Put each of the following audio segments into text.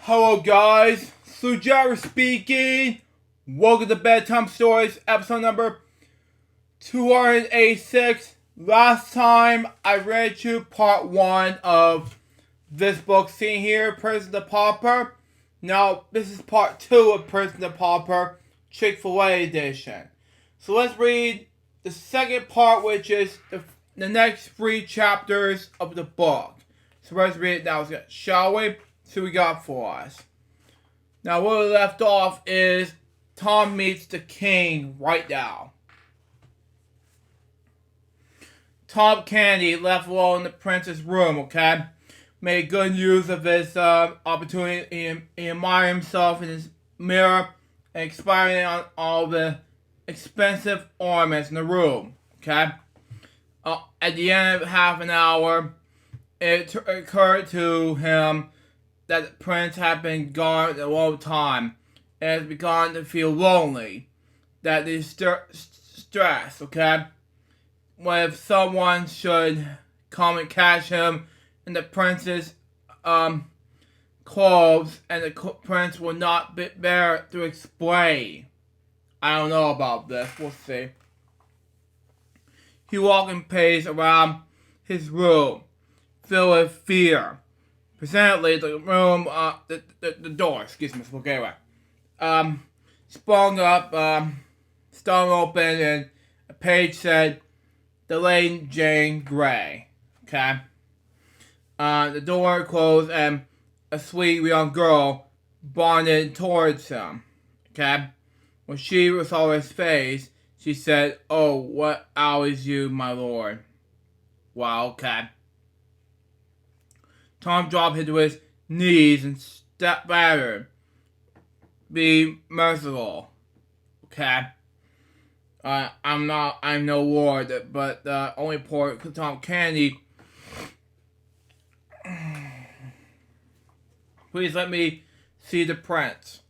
Hello guys, Sujara speaking. Welcome to Bedtime Stories, episode number 286. Last time I read you part 1 of this book seen here, Prison to Pauper. Now this is part 2 of Prison to Pauper, Chick-Fil-A edition. So let's read the second part, which is the next 3 chapters of the book. So let's read it now, shall we? See what we got for us. Now where we left off is Tom meets the king right now. Tom Candy left alone in the prince's room, okay? Made good use of his opportunity. He admired himself in his mirror and expiring on all the expensive ornaments in the room, okay? At the end of half an hour, it occurred to him that the prince had been gone a long time and has begun to feel lonely. That is stress, okay? What if someone should come and catch him in the prince's clothes and the prince will not be there to explain? I don't know about this. We'll see. He walked and paced around his room, filled with fear. Presently, the room, the door, sprung up, stung open, and a page said, "Delayed Jane Grey." Okay? The door closed, and a sweet young girl bonded towards him. Okay? When she saw his face, she said, "Oh, what ails you, my lord?" Wow, okay. Tom dropped to his knees and stepped backward. Be merciful, okay? I'm no lord, but the only poor Tom Candy. Please let me see the prince,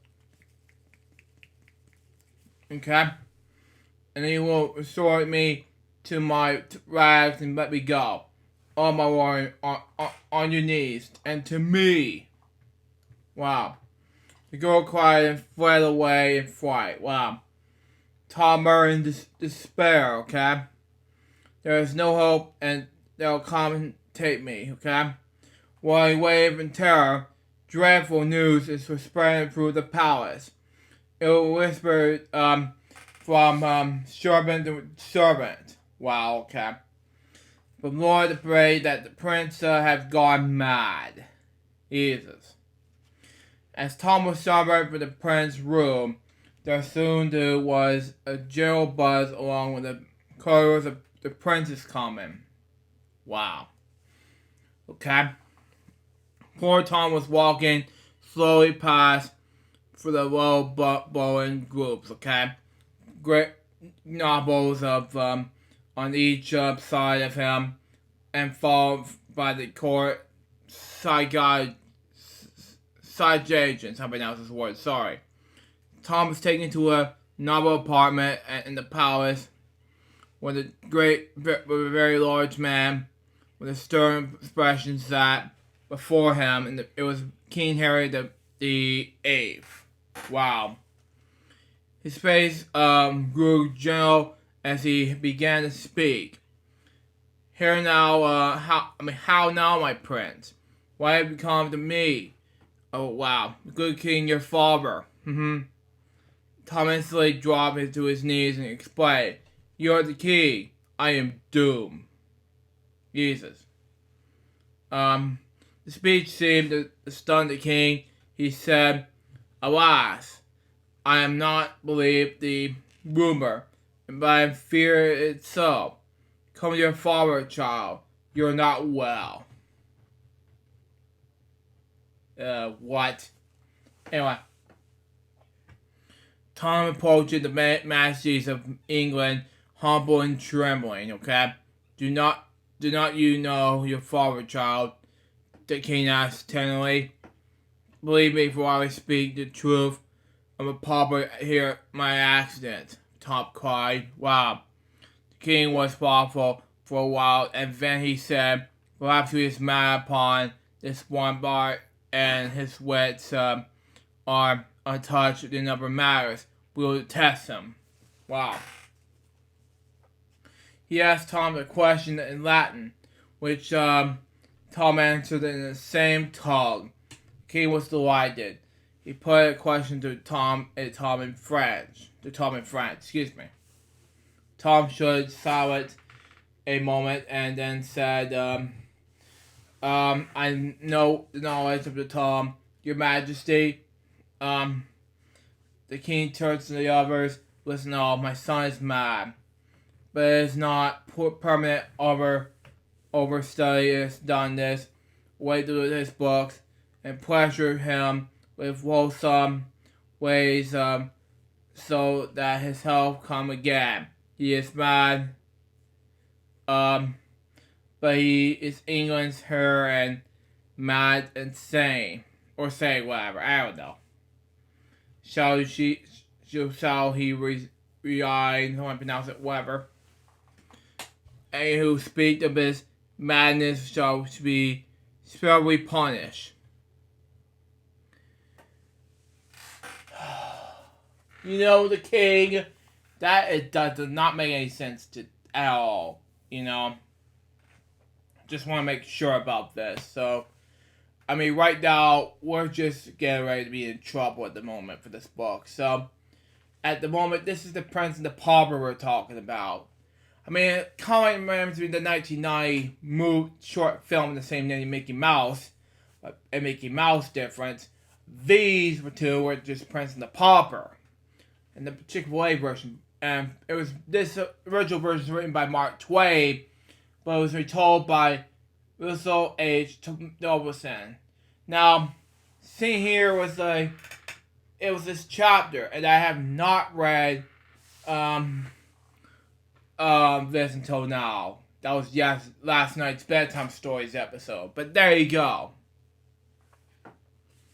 okay? And he will restore me to my rags and let me go. Oh my lord, on your knees, and to me. Wow. The girl cried and fled away in fright. Wow. Tom murmured in despair, okay? There is no hope, and they'll come and take me, okay? While he waved in terror, dreadful news is spreading through the palace. It was whispered from servant to servant. Wow, okay. But Lord, I pray that the prince has gone mad. Jesus. As Tom was summoned for the prince's room, there soon was a general buzz along with the corridors of the prince's coming. Wow. Okay. Poor Tom was walking slowly past for the low bowing groups, okay? Great nobles of on each side of him, and followed by the court side agents. How do I pronounce this word? Sorry. Tom was taken to a noble apartment in the palace, where the very large man with a stern expression sat before him, and it was King Harry the Eighth. Wow. His face grew gentle as he began to speak. Here now, how now, my prince? What have you come to me? Oh, wow. Good king, your father. Tom instantly dropped to his knees and explained, "You are the king. I am doomed." Jesus. The speech seemed to stun the king. He said, "Alas, I am not believed the rumor, but I fear it so. Come to your father, child. You are not well." What? Anyway. Tom approached the majesties of England, humble and trembling, okay? Do not you know your father, child?" the king asked tenderly. "Believe me, for I speak the truth. I'm a pauper here, my accident," Tom cried. Wow. The king was thoughtful for a while, and then he said, "Perhaps he is mad upon this one bar and his wits are untouched, the number matters. We'll test him. Wow. He asked Tom a question in Latin, which Tom answered in the same tongue. King was delighted. He put a question to Tom in French. Excuse me. Tom stood silent a moment and then said, I know the knowledge of the Tom, Your Majesty. The king turns to the others. Listen all, my son is mad. But it is not permanent overstudy. He has done this. Wait to his books and pleasure him with wholesome ways so that his health come again. He is mad, but he is England's her and mad and sane. Or say whatever, I don't know. Shall he resign, how I pronounce it, whatever. And who speak of his madness shall be severely punished. You know, the king, that does not make any sense at all, you know. Just want to make sure about this. So, I mean, right now, we're just getting ready to be in trouble at the moment for this book. So, at the moment, this is the Prince and the Pauper we're talking about. I mean, it kind of reminds me of the 1990 short film, the same name, Mickey Mouse, but a Mickey Mouse difference. These two were just Prince and the Pauper. And the Chick-Fil-A version. And it was, this original version was written by Mark Twain, but it was retold by Russell H. Dobson. Now, see here was it was this chapter, and I have not read this until now. That was last night's Bedtime Stories episode. But there you go.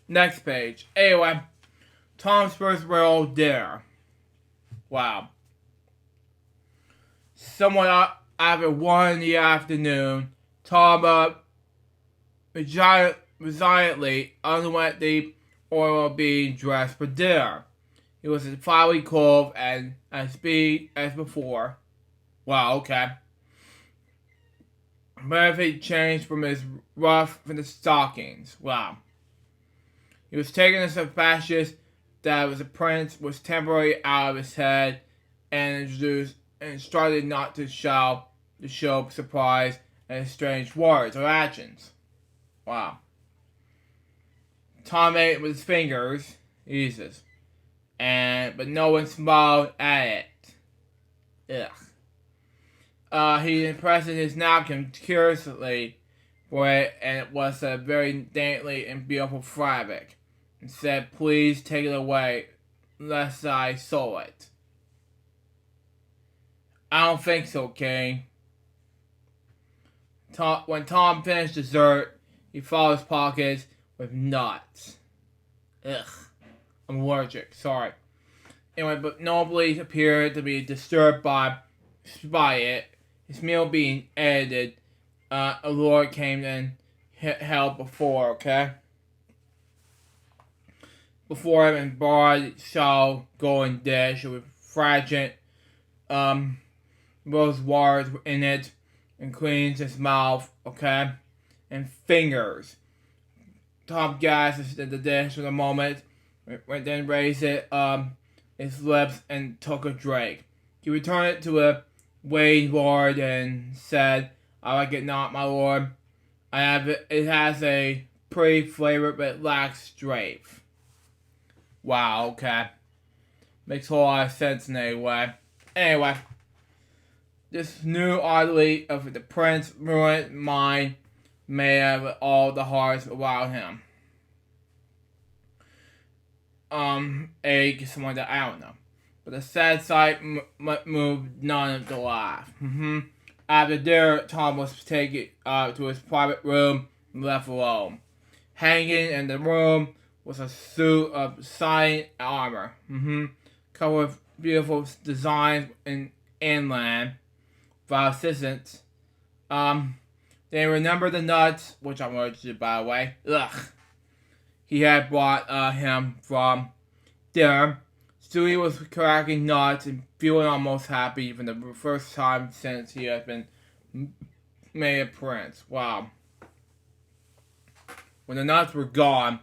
Next page. Anyway, Tom's first real dinner. Wow. Somewhat after 1 in the afternoon, Tom resignedly underwent the order of being dressed for dinner. He was as finely clothed and as big as before. Wow, okay. But if he changed from his ruff from the stockings. Wow. He was taken as a fascist that was a prince was temporarily out of his head and introduced and started not to show surprise and strange words or actions. Wow. Tom ate with his fingers, Jesus, but no one smiled at it. Ugh. He impressed his napkin curiously for it, and it was a very dainty and beautiful fabric, and said, "Please take it away, lest I soil it." I don't think so, King. When Tom finished dessert, he filled his pockets with nuts. Ugh. I'm allergic, sorry. Anyway, but nobody appeared to be disturbed by it. His meal being edited, a lord came and held before, okay? Before him in broad, shell, golden dish with fragrant, rose waters in it, and cleans his mouth, okay? And fingers. Tom gazed at the dish for a moment, then raised his lips and took a drink. He returned it to a waiting lord and said, "I like it not, my lord. It has a pretty flavor, but it lacks strength." Wow, okay. Makes a whole lot of sense in a way. Anyway, this new oddly of the prince ruined mind may have all the hearts around him. Someone that I don't know. But the sad sight moved none of the laugh. After dinner, Tom was taken to his private room and left alone. Hanging in the room was a suit of cyan armor, covered with beautiful designs in inland, for assistance. They remember the nuts, which I'm allergic to, by the way. Ugh. he had brought him from dinner. Stewie was cracking nuts and feeling almost happy for the first time since he had been made a prince. Wow. When the nuts were gone,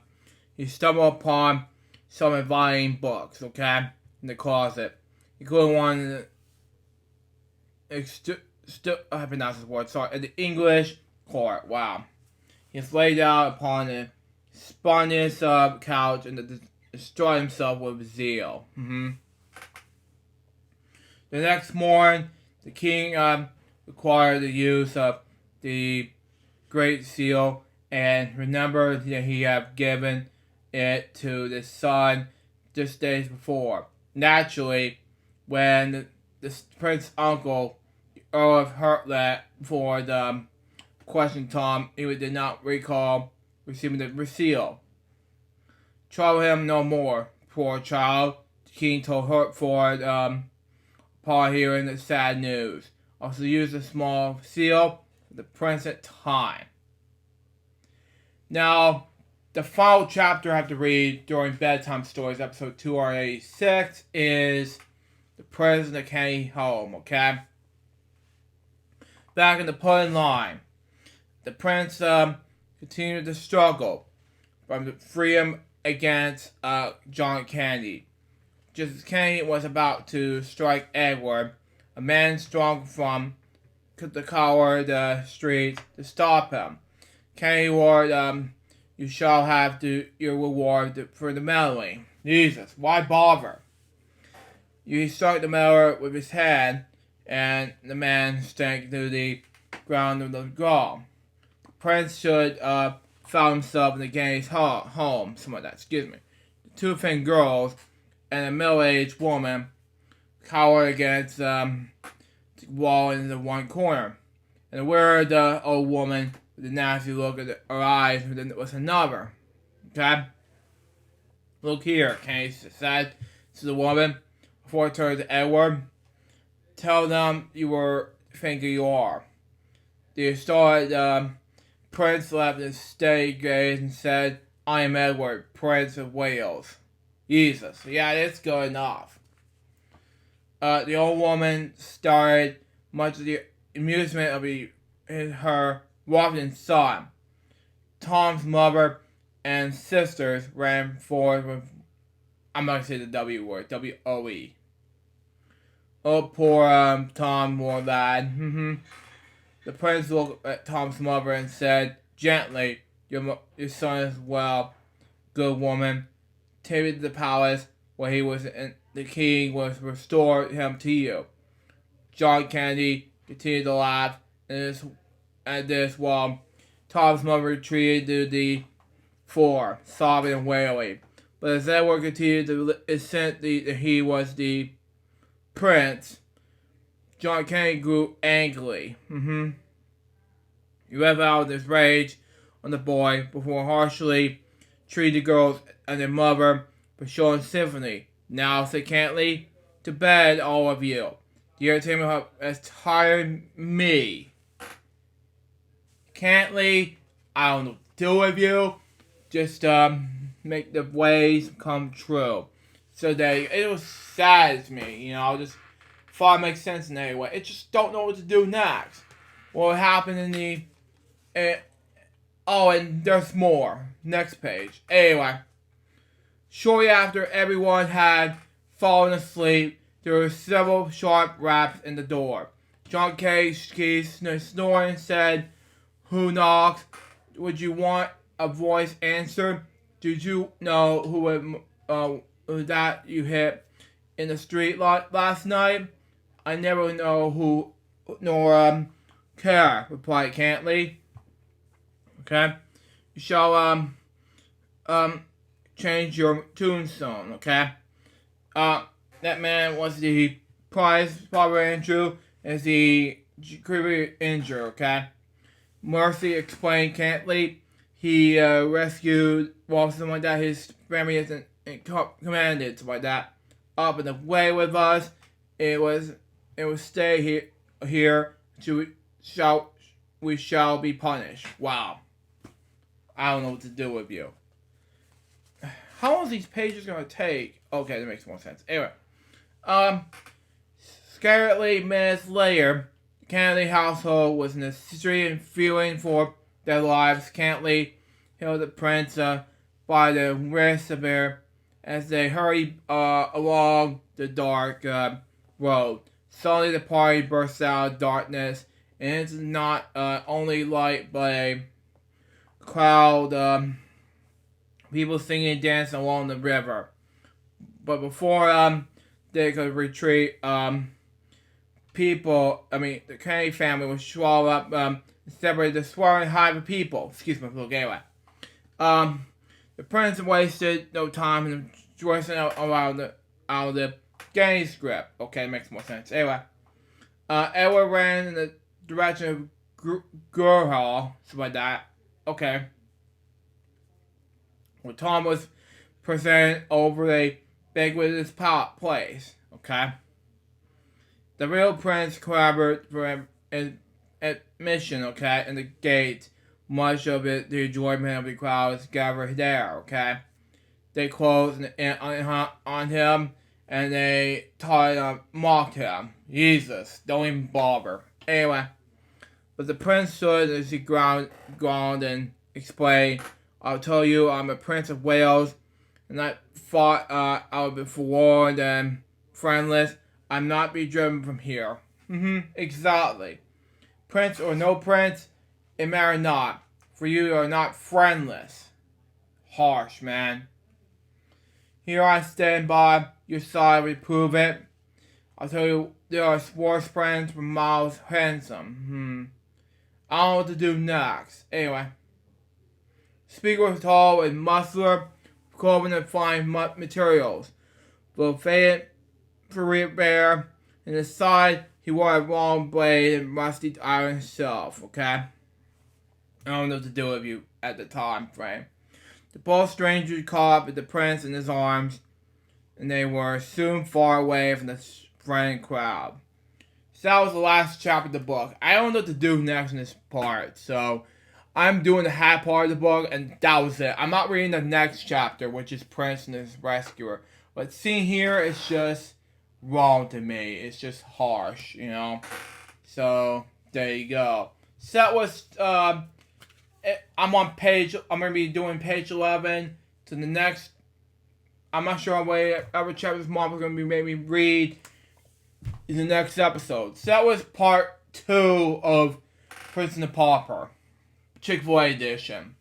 he stumbled upon some inviting books, okay, in the closet. He couldn't want I pronounced this word, sorry, in the English court. Wow. He's laid out upon the spongiest couch and destroyed himself with zeal. The next morning, the king required the use of the Great Seal and remembered that he had given it to the son just days before. Naturally, when the prince's uncle, the Earl of Hertlet, for the question Tom, he did not recall receiving the seal. Trouble him no more, poor child, the king told Hertford upon hearing the sad news. Also use a small seal for the present time. Now, the final chapter I have to read during Bedtime Stories, episode 286, is The Prison of Kenny Home, okay? Back in the pudding line, the prince continued to struggle from the freedom against John Candy. Just as Kenny was about to strike Edward, a man strong from the coward street to stop him. Kenny roared, you shall have your reward for the meddling. Jesus, why bother? He struck the meddler with his hand, and the man sank to the ground of the ground. The prince should found himself in the gang's home, something like that, excuse me. The two thin girls and a middle-aged woman cowered against the wall in the one corner. And the weird old woman with a nasty look at her eyes was another. Okay? Look here, Kenny said to the woman before turning to Edward. Tell them you were thinking you are. The astonished prince left his steady gaze and said, I am Edward, Prince of Wales. Jesus, yeah, it's good enough. The old woman started, much to the amusement of her walking son. Tom's mother and sisters ran forward with, I'm not going to say the W word, W-O-E. Oh, poor Tom, poor lad. The prince looked at Tom's mother and said, gently, your son is well, good woman. Take me to the palace where he was, and the king was restored him to you. John Candy continued to laugh at this while Tom's mother retreated to the floor, sobbing and wailing. But as Edward continued to assent that he was the prince, John Candy grew angry. He let out his rage on the boy before harshly treated the girls and their mother for showing sympathy. Now, said Cantley, to bed, all of you. The entertainment has tired me. Cantley, I don't know what to do with you. Just make the ways come true. So it was sad to me, just thought it makes sense in any way. It just don't know what to do next. What happened in the and there's more. Next page. Anyway, shortly after everyone had fallen asleep, there were several sharp raps in the door. John K. snoring and said, who knocks? Would you want a voice answered? Did you know who that you hit in the street last night? I never know who, nor care, replied Cantley. Okay? You shall change your tombstone, okay? That man was the prize Pauper Andrew as the creepy injured, okay? Mercy explained Cantley. He rescued, something like that. His family isn't commanded, something like that. Up and away with us. It was stay here. We shall be punished. Wow. I don't know what to do with you. how long is these pages gonna take? Okay, that makes more sense. Anyway, scarcely minutes later, the Kennedy household was in the street and fearing for their lives. Kennedy held the prince by the wrist of her as they hurried along the dark road. Suddenly, the party burst out of darkness, and it's not only light, but a crowd, people singing and dancing along the river. But before they could retreat, the Kennedy family was swallowed up and separated the swirling hive of people. Excuse me, look, anyway. The prince wasted no time in dressing out of the Kennedy script. Okay, makes more sense. Anyway, Edward ran in the direction of Gurhall, something like that. Okay. Well, Tom was presented over a banquet's place. Okay. The real prince collaborated for admission. Okay, and the gate. Much of it, the enjoyment of the crowds gathered there. Okay. They closed on him, and they mocked him. Jesus, don't even bother. Anyway, but the prince stood as he ground and explained, "I'll tell you, I'm a prince of Wales, and I thought I would be forlorn and friendless. I'm not be driven from here." Exactly. Prince or no prince, it matters not. For you are not friendless. Harsh, man. Here I stand by your side, reprove it. I'll tell you, there are worse friends from miles handsome. I don't know what to do next. Anyway. Speaker was tall and muscular, clothing and fine materials. Both faded for repair, and his side he wore a long blade and rusty iron himself. Okay. I don't know what to do with you at the time frame. The both strangers caught up with the prince in his arms, and they were soon far away from the friendly crowd. So that was the last chapter of the book. I don't know what to do next in this part, so I'm doing the half part of the book, and that was it. I'm not reading the next chapter, which is Prince and his rescuer. But seeing here, it's just wrong to me. It's just harsh, you know. So there you go. So that was I'm on page. I'm gonna be doing page 11 to the next. I'm not sure whatever chapters Mom is gonna be making me read in the next episode. So that was part 2 of Prince and the Pauper, Chick-Fil-A edition.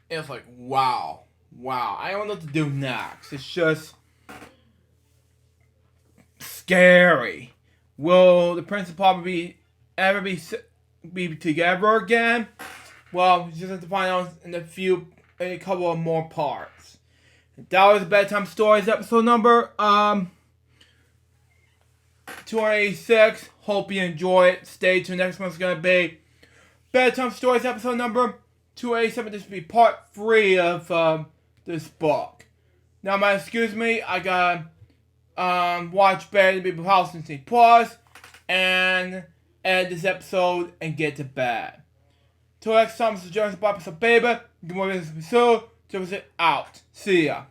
It's like wow. I don't know what to do next. It's just scary. Will the Prince and Pauper ever be together again? Well, you just have to find out in a couple of more parts. That was Bedtime Stories episode number 286. Hope you enjoy it. Stay tuned. Next one's gonna be Bedtime Stories episode number 287. This will be part 3 of this book. Now, excuse me, I gotta watch Bed Baby House and Disney Plus and edit this episode and get to bed. Till next time, this is Jonas Bob, baby. Good morning, this is Sue. Out. See ya.